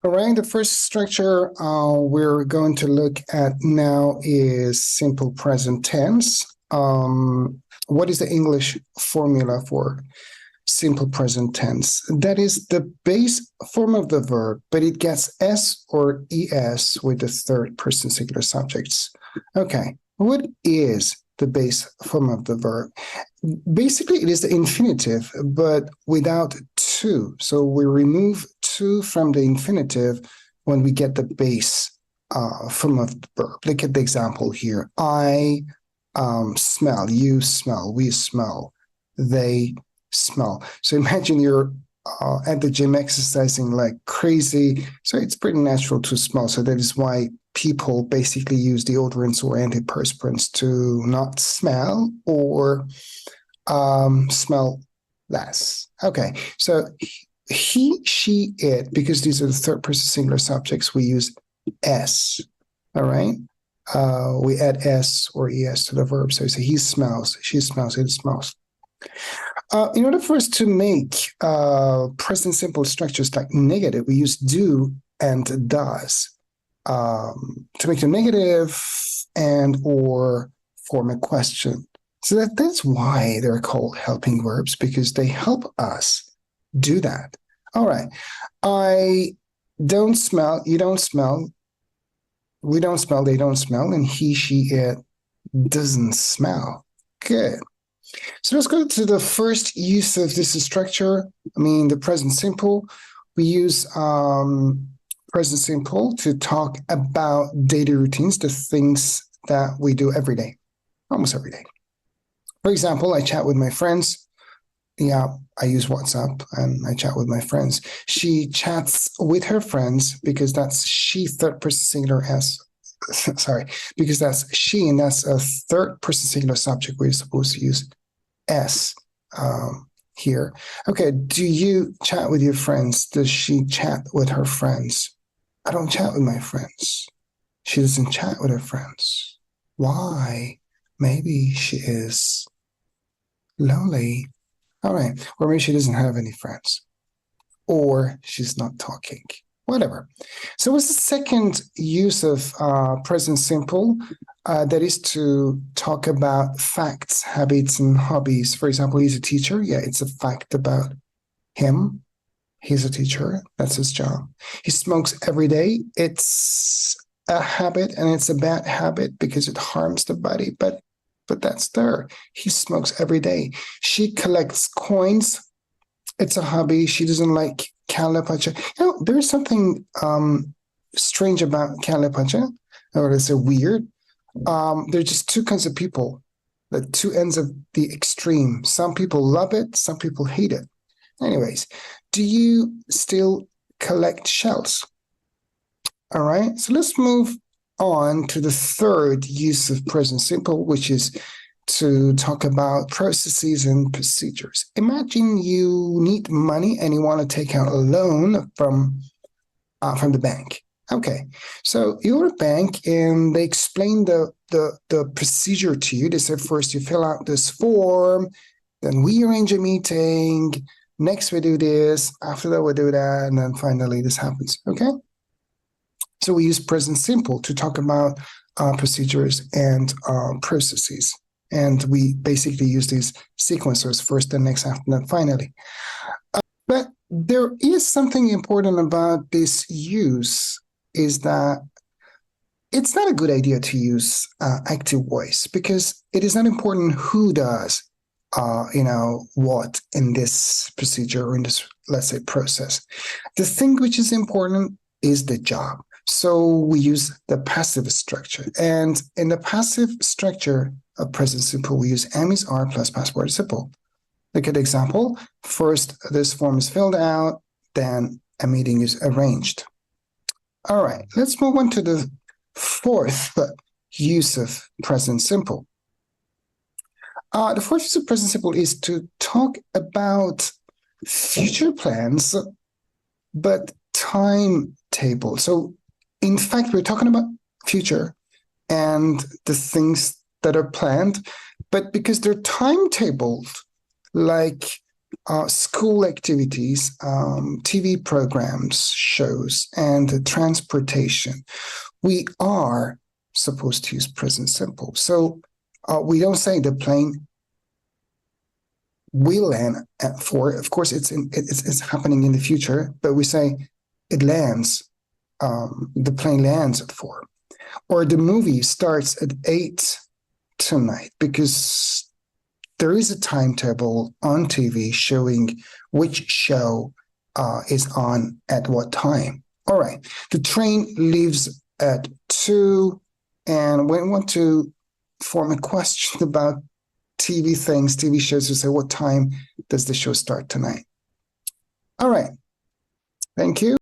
All right, the first structure we're going to look at now is simple present tense. What is the English formula for simple present tense? That is the base form of the verb, but it gets S or ES with the third person singular subjects. Okay, what is the base form of the verb? Basically, it is the infinitive, but without to. So we remove to from the infinitive when we get the base form of the verb. Look at the example here. I smell, you smell, we smell, they smell. So imagine you're at the gym exercising like crazy. So it's pretty natural to smell. So that is why people basically use deodorants or antiperspirants to not smell or smell less. Okay, so he, she, it, because these are the third person singular subjects, we use S. All right. We add S or ES to the verb. So we say he smells, she smells, it smells. In order for us to make present simple structures like negative, we use do and does to make them negative and or form a question. So that's why they're called helping verbs, because they help us do that. All right. I don't smell, you don't smell, we don't smell, they don't smell, and he, she, it doesn't smell. Good. So let's go to the first use of this structure. The present simple. We use present simple to talk about daily routines, the things that we do every day, almost every day. For example, I chat with my friends. Yeah, I use WhatsApp and I chat with my friends. She chats with her friends because that's she, third person singular S. Sorry, because that's she and that's a third person singular subject. We're supposed to use S here. Okay, do you chat with your friends? Does she chat with her friends? I don't chat with my friends. She doesn't chat with her friends. Why? Maybe she is lonely. All right. Or maybe she doesn't have any friends. Or she's not talking. Whatever. So what's the second use of present simple? That is to talk about facts, habits, and hobbies. For example, he's a teacher. Yeah, it's a fact about him. He's a teacher. That's his job. He smokes every day. It's a habit, and it's a bad habit because it harms the body. But that's there. He smokes every day. She collects coins. It's a hobby. She doesn't like Calipacha. There's something strange about Calipacha, or is it weird? There's just two kinds of people, the two ends of the extreme. Some people love it, some people hate it. Anyways, do you still collect shells? All right, so let's move on to the third use of present simple, which is to talk about processes and procedures. Imagine you need money and you want to take out a loan from the bank. Okay, so you're a bank and they explain the procedure to you. They said first you fill out this form, then we arrange a meeting, next we do this, after that we do that, and then finally this happens. Okay, so we use present simple to talk about procedures and processes. And we basically use these sequencers first, then next, after that, finally. But there is something important about this use, is that it's not a good idea to use active voice, because it is not important who does what in this procedure or in this, let's say, process. The thing which is important is the job. So we use the passive structure. And in the passive structure of present simple, we use am is are plus past participle. Look at the example. First, this form is filled out, then a meeting is arranged. All right, let's move on to the fourth use of present simple. The fourth use of present simple is to talk about future plans, but timetable. So in fact, we're talking about future and the things that are planned, but because they're timetabled, like school activities, TV programs, shows, and transportation, we are supposed to use present simple. So we don't say the plane will land at 4. Of course, it's happening in the future, but we say it lands. The plane lands at 4, or the movie starts at 8 tonight, because there is a timetable on TV showing which show is on at what time. All right, the train leaves at 2, and we want to form a question about TV things, TV shows. We say, what time does the show start tonight? All right, thank you.